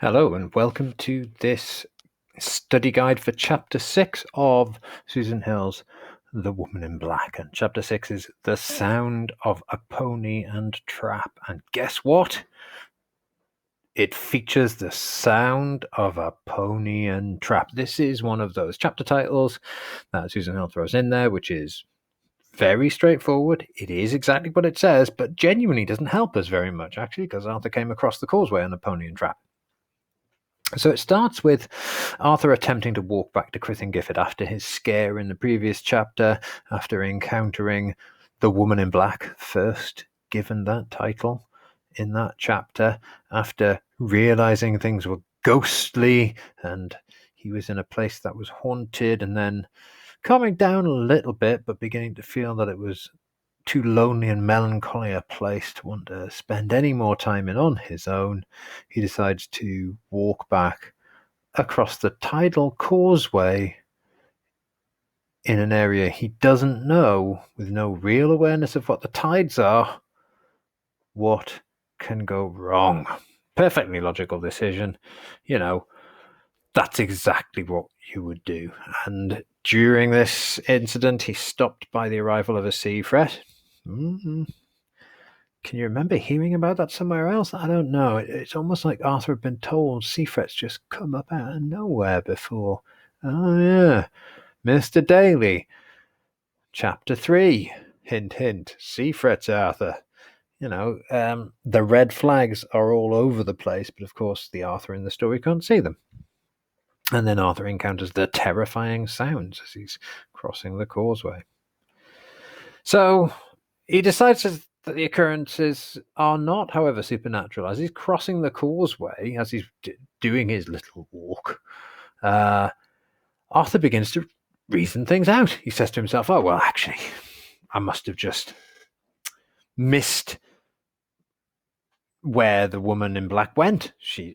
Hello, and welcome to this study guide for Chapter 6 of Susan Hill's The Woman in Black. And Chapter 6 is The Sound of a Pony and Trap. And guess what? It features the sound of a pony and trap. This is one of those chapter titles that Susan Hill throws in there, which is very straightforward. It is exactly what it says, but genuinely doesn't help us very much, actually, because Arthur came across the causeway on a pony and trap. So it starts with Arthur attempting to walk back to Crith and Gifford after his scare in the previous chapter, after encountering the woman in black, first given that title in that chapter, after realizing things were ghostly and he was in a place that was haunted, and then calming down a little bit, but beginning to feel that it was too lonely and melancholy a place to want to spend any more time in on his own. He decides to walk back across the tidal causeway in an area he doesn't know, with no real awareness of what the tides are. What can go wrong? Perfectly logical decision. That's exactly what you would do. And during this incident, he's stopped by the arrival of a sea fret. Can you remember hearing about that somewhere else? I don't know. It's almost like Arthur had been told sea frets just come up out of nowhere before. Oh, yeah. Mr. Daly. Chapter 3. Hint, hint. Sea frets, Arthur. The red flags are all over the place, but of course the Arthur in the story can't see them. And then Arthur encounters the terrifying sounds as he's crossing the causeway. So he decides that the occurrences are not, however, supernatural. As he's crossing the causeway, as he's doing his little walk, Arthur begins to reason things out. He says to himself, oh, well, actually, I must have just missed where the woman in black went.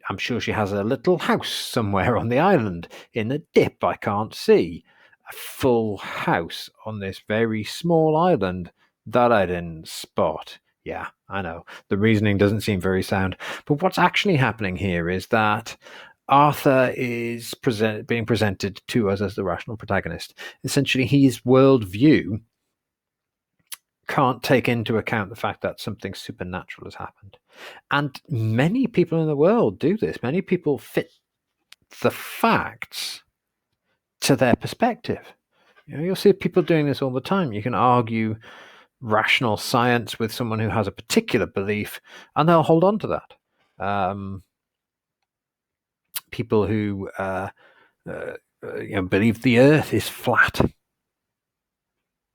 I'm sure she has a little house somewhere on the island in a dip I can't see. A full house on this very small island that I didn't spot. Yeah, I know. The reasoning doesn't seem very sound. But what's actually happening here is that Arthur is being presented to us as the rational protagonist. Essentially, his worldview can't take into account the fact that something supernatural has happened. And many people in the world do this. Many people fit the facts to their perspective. You'll see people doing this all the time. You can argue rational science with someone who has a particular belief, and they'll hold on to that. People who believe the Earth is flat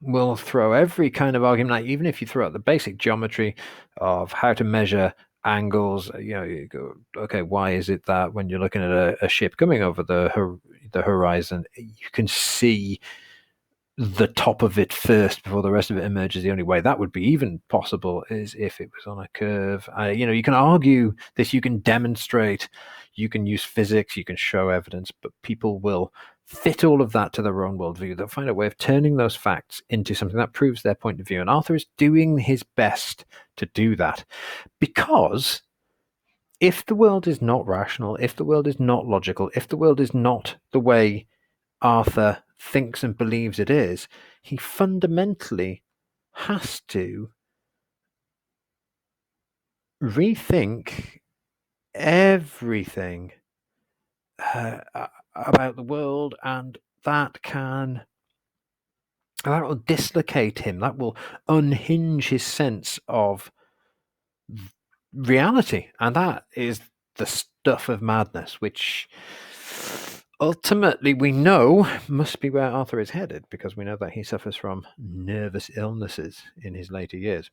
will throw every kind of argument out, even if you throw out the basic geometry of how to measure angles. You go, okay, why is it that when you're looking at a ship coming over the horizon, you can see the top of it first before the rest of it emerges? The only way that would be even possible is if it was on a curve. You can argue this, you can demonstrate, you can use physics, you can show evidence, but people will fit all of that to their own worldview. They'll find a way of turning those facts into something that proves their point of view. And Arthur is doing his best to do that, because if the world is not rational, if the world is not logical, if the world is not the way Arthur thinks and believes it is, he fundamentally has to rethink everything about the world, and that will dislocate him. That will unhinge his sense of reality, and that is the stuff of madness, which ultimately we know must be where Arthur is headed, because we know that he suffers from nervous illnesses in his later years.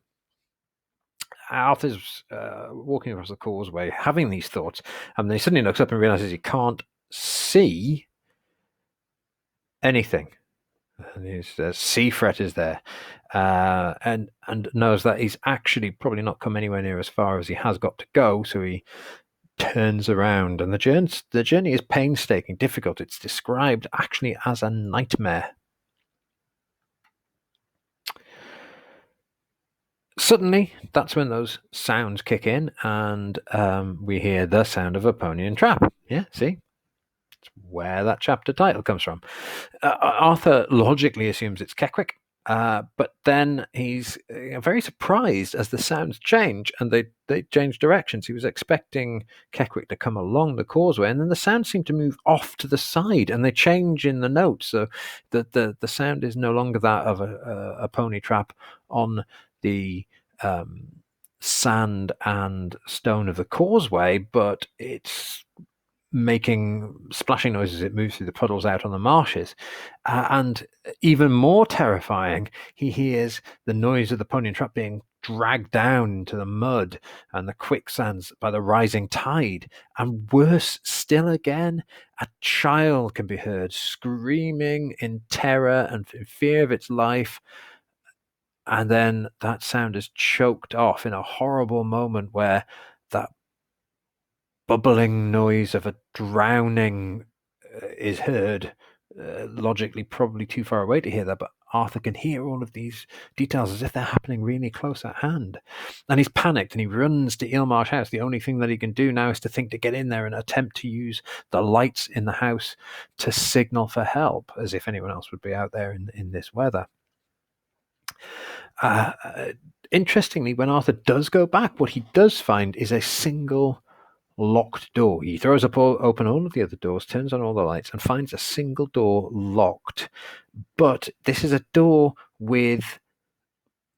Arthur's walking across the causeway, having these thoughts, and then he suddenly looks up and realizes he can't see anything. And his sea fret is there, and knows that he's actually probably not come anywhere near as far as he has got to go. So he turns around, and the journey is painstaking, difficult. It's described actually as a nightmare. Suddenly, that's when those sounds kick in, and we hear the sound of a pony and trap. Yeah, see? It's where that chapter title comes from. Arthur logically assumes it's Keckwick, but then he's very surprised as the sounds change and they change directions. He was expecting Keckwick to come along the causeway, and then the sounds seem to move off to the side and they change in the notes. So the sound is no longer that of a pony trap on the sand and stone of the causeway, but it's making splashing noises as it moves through the puddles out on the marshes. And even more terrifying, he hears the noise of the pony and trap being dragged down into the mud and the quicksands by the rising tide. And worse still again, a child can be heard screaming in terror and in fear of its life. And then that sound is choked off in a horrible moment where that bubbling noise of a drowning is heard. Logically, probably too far away to hear that, but Arthur can hear all of these details as if they're happening really close at hand. And he's panicked and he runs to Eelmarsh House. The only thing that he can do now is to think to get in there and attempt to use the lights in the house to signal for help, as if anyone else would be out there in this weather. Interestingly, when Arthur does go back, what he does find is a single locked door. He throws open all of the other doors, turns on all the lights, and finds a single door locked. But this is a door with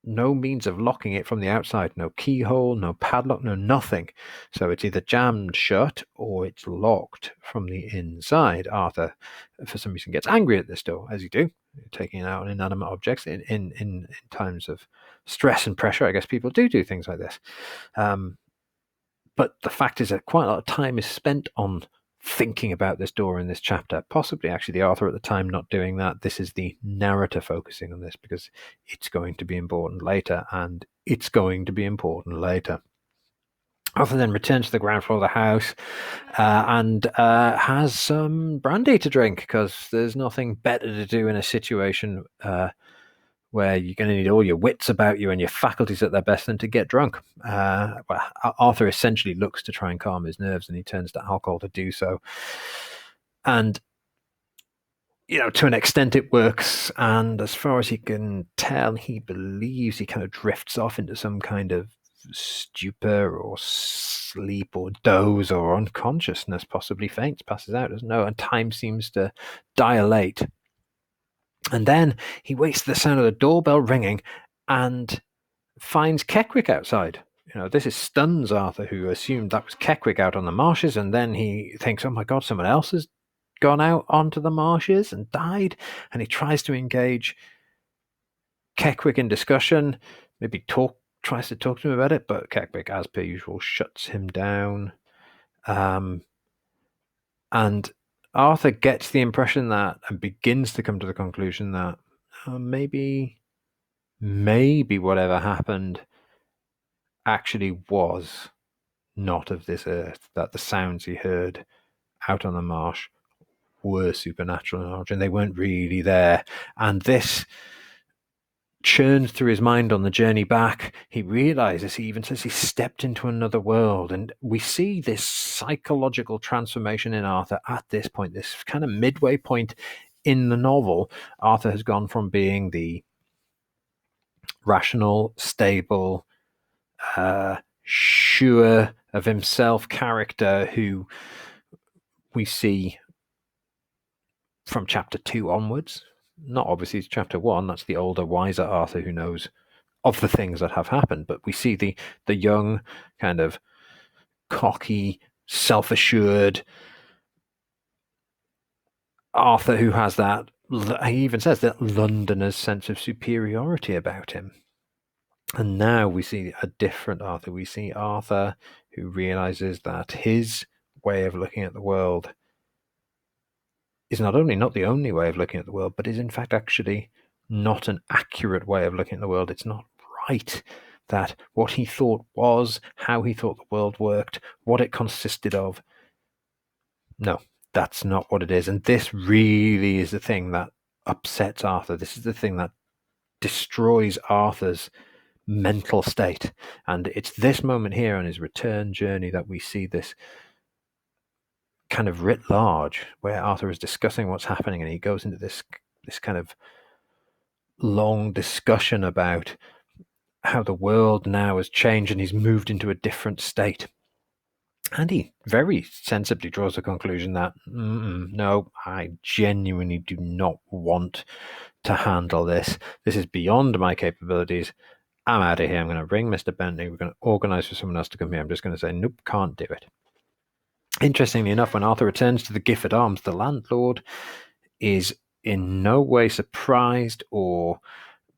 no means of locking it from the outside. No keyhole, no padlock, no nothing. So it's either jammed shut or it's locked from the inside. Arthur, for some reason, gets angry at this door, as you do, taking out inanimate objects in times of stress and pressure. I guess people do things like this. But the fact is that quite a lot of time is spent on thinking about this door in this chapter. Possibly, actually, the author at the time not doing that. This is the narrator focusing on this because it's going to be important later, and it's going to be important later. Arthur then returns to the ground floor of the house and has some brandy to drink because there's nothing better to do in a situation where you're going to need all your wits about you and your faculties at their best than to get drunk. Arthur essentially looks to try and calm his nerves, and he turns to alcohol to do so. And, to an extent it works. And as far as he can tell, he believes he kind of drifts off into some kind of stupor or sleep or doze or unconsciousness, possibly faints, passes out, doesn't know, and time seems to dilate. And then he waits the sound of the doorbell ringing and finds Keckwick outside. This stuns Arthur, who assumed that was Keckwick out on the marshes, and then he thinks, oh my God, someone else has gone out onto the marshes and died, and he tries to engage Keckwick in discussion, tries to talk to him about it, but Keckwick, as per usual, shuts him down. And Arthur gets the impression that, and begins to come to the conclusion that maybe whatever happened actually was not of this earth, that the sounds he heard out on the marsh were supernatural in origin. They weren't really there. And this churns through his mind on the journey back. He realizes, he even says he stepped into another world. And we see this psychological transformation in Arthur at this point, this kind of midway point in the novel. Arthur has gone from being the rational, stable, sure of himself character who we see from chapter 2 onwards. Not obviously chapter 1, that's the older, wiser Arthur who knows of the things that have happened, but we see the young, kind of cocky, self-assured Arthur who has that, he even says, that Londoner's sense of superiority about him. And now we see a different Arthur. We see Arthur who realizes that his way of looking at the world is not the only way of looking at the world, but is in fact actually not an accurate way of looking at the world. It's not right that what he thought was, how he thought the world worked, what it consisted of. No, that's not what it is. And this really is the thing that upsets Arthur. This is the thing that destroys Arthur's mental state. And it's this moment here on his return journey that we see this kind of writ large, where Arthur is discussing what's happening, and he goes into this kind of long discussion about how the world now has changed and he's moved into a different state. And he very sensibly draws the conclusion that, no, I genuinely do not want to handle this. This is beyond my capabilities. I'm out of here. I'm going to ring Mr. Bentley. We're going to organize for someone else to come here. I'm just going to say, nope, can't do it. Interestingly enough, when Arthur returns to the Gifford Arms, the landlord is in no way surprised or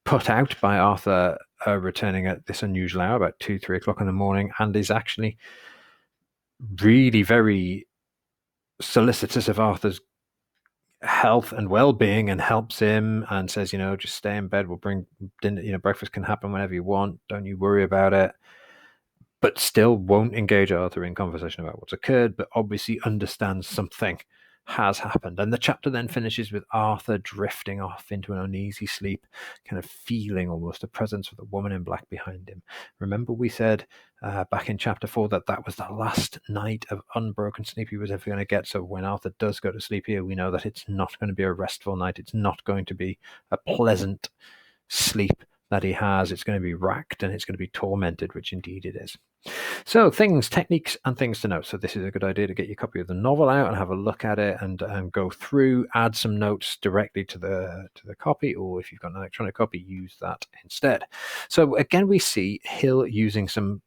put out by Arthur returning at this unusual hour, about 2-3 o'clock in the morning, and is actually really very solicitous of Arthur's health and well-being, and helps him and says, just stay in bed. We'll bring dinner. Breakfast can happen whenever you want. Don't you worry about it. But still won't engage Arthur in conversation about what's occurred, but obviously understands something has happened. And the chapter then finishes with Arthur drifting off into an uneasy sleep, kind of feeling almost the presence of the woman in black behind him. Remember we said back in chapter 4 that was the last night of unbroken sleep he was ever going to get. So when Arthur does go to sleep here, we know that it's not going to be a restful night. It's not going to be a pleasant sleep that he has. It's going to be racked and it's going to be tormented, which indeed it is. So techniques and things to know. So this is a good idea to get your copy of the novel out and have a look at it and go through, add some notes directly to the copy, or if you've got an electronic copy, use that instead. So again, we see Hill using some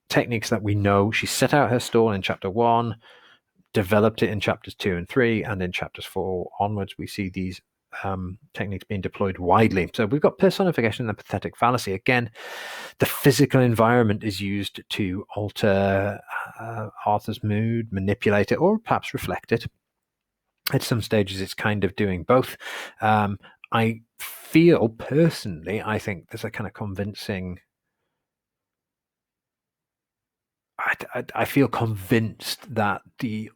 techniques that we know. She set out her stall in chapter 1, developed it in chapters 2 and 3, and in chapters 4 onwards, we see these techniques being deployed widely. So we've got personification and the pathetic fallacy. Again, the physical environment is used to alter Arthur's mood, manipulate it, or perhaps reflect it. At some stages, it's kind of doing both. I feel personally, I think there's a kind of convincing. I feel convinced that the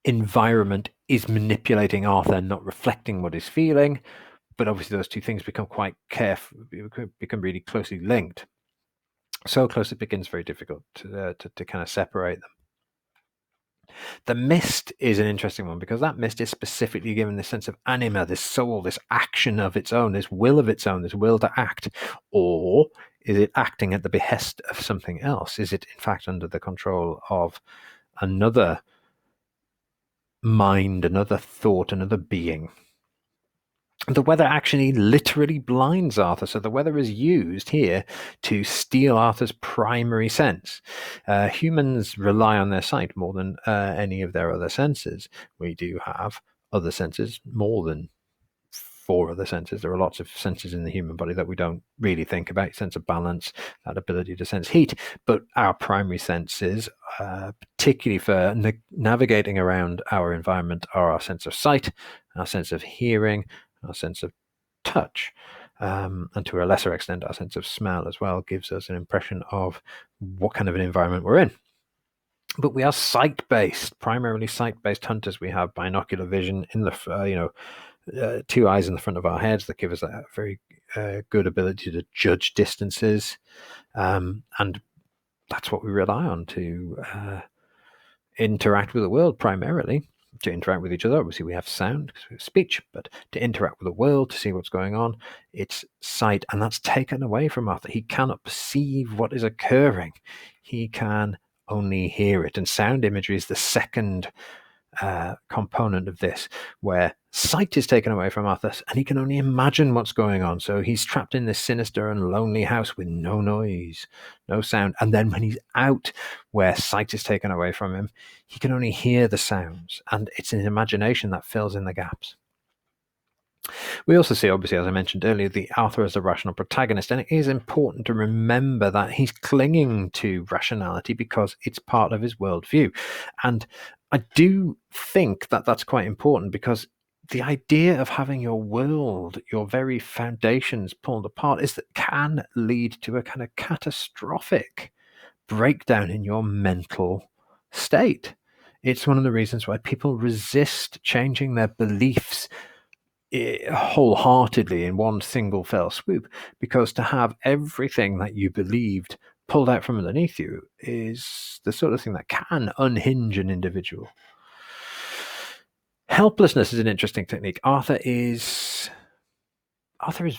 environment is manipulating Arthur, not reflecting what he's feeling. But obviously those two things become quite become really closely linked. So close it becomes very difficult to kind of separate them. The mist is an interesting one, because that mist is specifically given this sense of anima, this soul, this action of its own, this will of its own, this will to act. Or is it acting at the behest of something else? Is it in fact under the control of another mind, another thought, another being? The weather actually literally blinds Arthur. So the weather is used here to steal Arthur's primary sense. Humans rely on their sight more than any of their other senses. We do have other senses, more than 4 other senses. There are lots of senses in the human body that we don't really think about. Sense of balance, that ability to sense heat. But our primary senses, particularly for navigating around our environment, are our sense of sight, our sense of hearing, our sense of touch, and to a lesser extent our sense of smell as well, gives us an impression of what kind of an environment we're in. But we are sight-based, primarily sight-based hunters. We have binocular vision in the 2 eyes in the front of our heads that give us a very good ability to judge distances, and that's what we rely on to interact with the world primarily. To interact with each other, obviously we have sound because we have speech, but to interact with the world, to see what's going on, it's sight, and that's taken away from Arthur. He cannot perceive what is occurring. He can only hear it, and sound imagery is the second component of this, where sight is taken away from Arthur and he can only imagine what's going on. So he's trapped in this sinister and lonely house with no noise, no sound. And then when he's out, where sight is taken away from him, he can only hear the sounds, and it's an imagination that fills in the gaps. We also see, obviously, as I mentioned earlier, the Arthur as a rational protagonist, and it is important to remember that he's clinging to rationality because it's part of his worldview. And I do think that that's quite important, because the idea of having your world, your very foundations pulled apart, can lead to a kind of catastrophic breakdown in your mental state. It's one of the reasons why people resist changing their beliefs wholeheartedly in one single fell swoop, because to have everything that you believed pulled out from underneath you is the sort of thing that can unhinge an individual. Helplessness is an interesting technique. Arthur is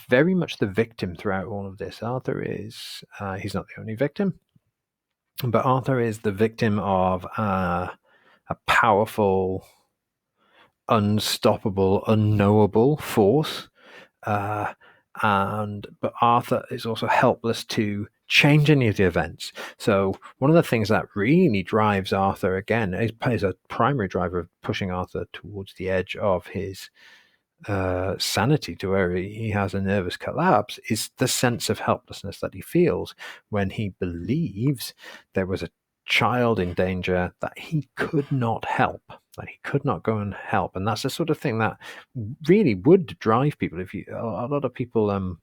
very much the victim throughout all of this. He's not the only victim, but Arthur is the victim of a powerful, unstoppable, unknowable force. But Arthur is also helpless to change any of the events. So one of the things that really drives Arthur, again, is a primary driver of pushing Arthur towards the edge of his sanity, to where he has a nervous collapse, is the sense of helplessness that he feels when he believes there was a child in danger that he could not help, that he could not go and help. And that's the sort of thing that really would drive people. A lot of people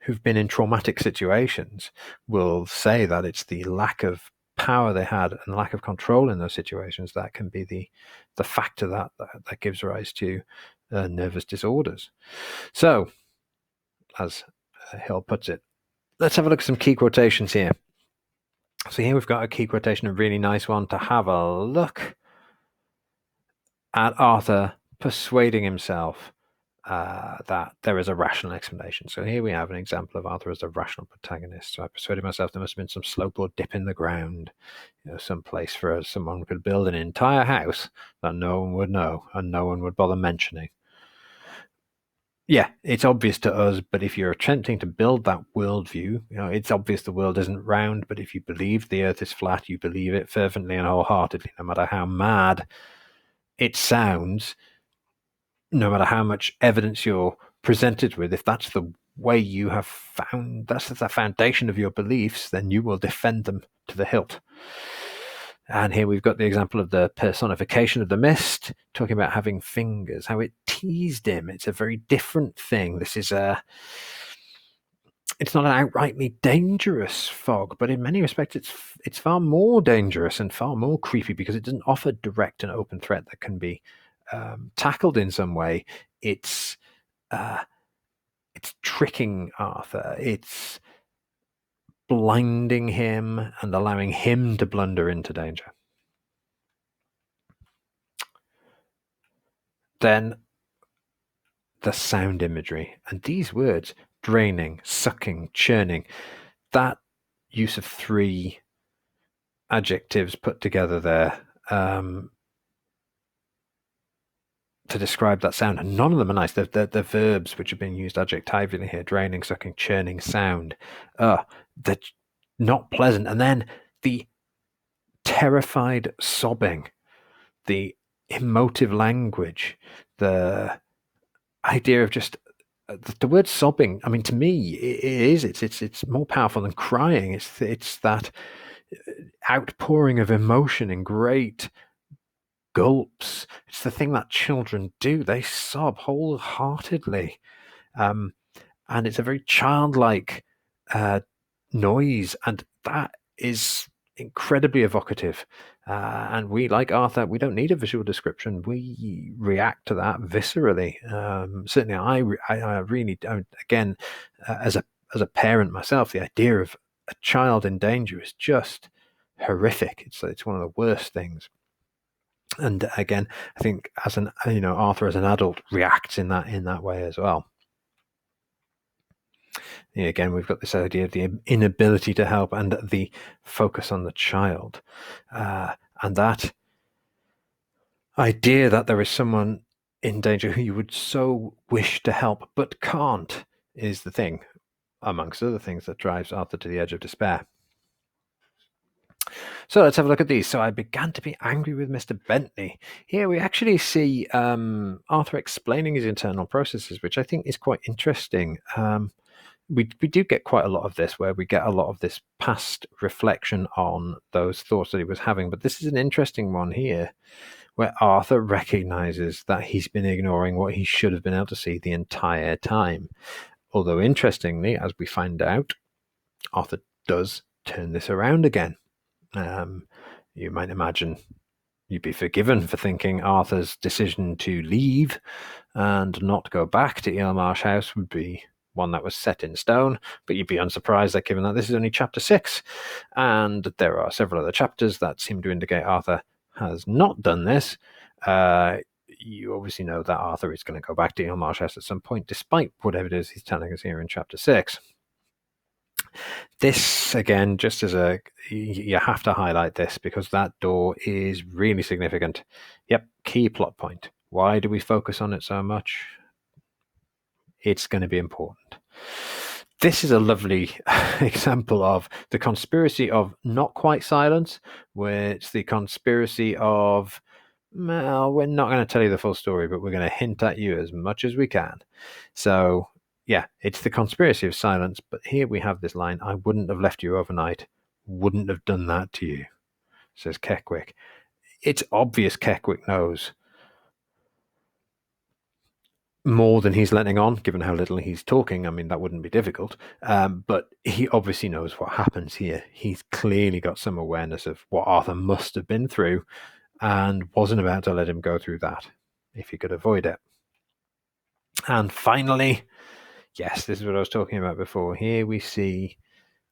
who've been in traumatic situations will say that it's the lack of power they had and lack of control in those situations that can be the factor that gives rise to nervous disorders. So, as Hill puts it, let's have a look at some key quotations here. So here we've got a key quotation, a really nice one to have a look at Arthur persuading himself that there is a rational explanation. So here we have an example of Arthur as a rational protagonist. So I persuaded myself there must have been some slope or dip in the ground, some place for someone could build an entire house that no one would know and no one would bother mentioning. Yeah, it's obvious to us, but if you're attempting to build that worldview, it's obvious the world isn't round, but if you believe the earth is flat, you believe it fervently and wholeheartedly, no matter how mad it sounds, no matter how much evidence you're presented with. If that's the way you have found, that's the foundation of your beliefs, then you will defend them to the hilt. And here we've got the example of the personification of the mist, talking about having fingers, how it teased him. It's a very different thing. This is it's not an outrightly dangerous fog, but in many respects it's far more dangerous and far more creepy because it doesn't offer direct and open threat that can be tackled in some way. It's tricking Arthur. It's blinding him and allowing him to blunder into danger. Then the sound imagery, and these words, draining, sucking, churning, that use of three adjectives put together there to describe that sound, and none of them are nice. The verbs which are being used adjectively here, draining, sucking, churning, sound, they're not pleasant. And then the terrified sobbing, the emotive language, the idea of just the word sobbing. I mean, to me, it's more powerful than crying. It's that outpouring of emotion in great gulps. It's the thing that children do. They sob wholeheartedly. And it's a very childlike noise, and that is incredibly evocative. And we, like Arthur, we don't need a visual description. We react to that viscerally. Certainly, I really don't. Again, as a parent myself, the idea of a child in danger is just horrific. It's one of the worst things. And again, I think Arthur as an adult reacts in that way as well. Again, we've got this idea of the inability to help and the focus on the child, and that idea that there is someone in danger who you would so wish to help but can't is the thing, amongst other things, that drives Arthur to the edge of despair. So let's have a look at these. So I began to be angry with Mr. Bentley. Here we actually see Arthur explaining his internal processes, which I think is quite interesting. We do get quite a lot of this, where we get a lot of this past reflection on those thoughts that he was having. But this is an interesting one here, where Arthur recognizes that he's been ignoring what he should have been able to see the entire time. Although, interestingly, as we find out, Arthur does turn this around again. You might imagine You'd be forgiven for thinking Arthur's decision to leave and not go back to Eel Marsh House would be one that was set in stone, but you'd be unsurprised that given that this is only chapter 6, and there are several other chapters that seem to indicate Arthur has not done this, you obviously know that Arthur is going to go back to Eel Marsh House at some point, despite whatever it is he's telling us here in chapter 6. This, again, just as you have to highlight this because that door is really significant. Yep, key plot point. Why do we focus on it so much? It's going to be important. This is a lovely example of the conspiracy of not quite silence, where it's the conspiracy of, well, we're not going to tell you the full story, but we're going to hint at you as much as we can. So, yeah, it's the conspiracy of silence, but here we have this line, I wouldn't have left you overnight, wouldn't have done that to you, says Keckwick. It's obvious Keckwick knows more than he's letting on, given how little he's talking. I mean, that wouldn't be difficult. But he obviously knows what happens here. He's clearly got some awareness of what Arthur must have been through and wasn't about to let him go through that if he could avoid it. And finally, yes, this is what I was talking about before. Here we see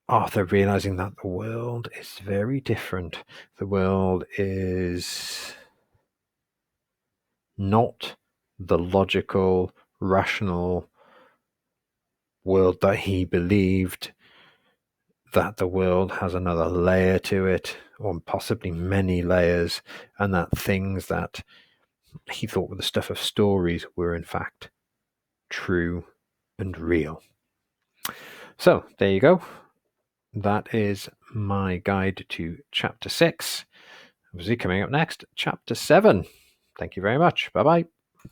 Arthur realizing that the world is very different. The world is not the logical, rational world that he believed, that the world has another layer to it, or possibly many layers, and that things that he thought were the stuff of stories were in fact true and real. So there you go. That is my guide to chapter 6. Obviously, coming up next, chapter 7. Thank you very much. Bye-bye.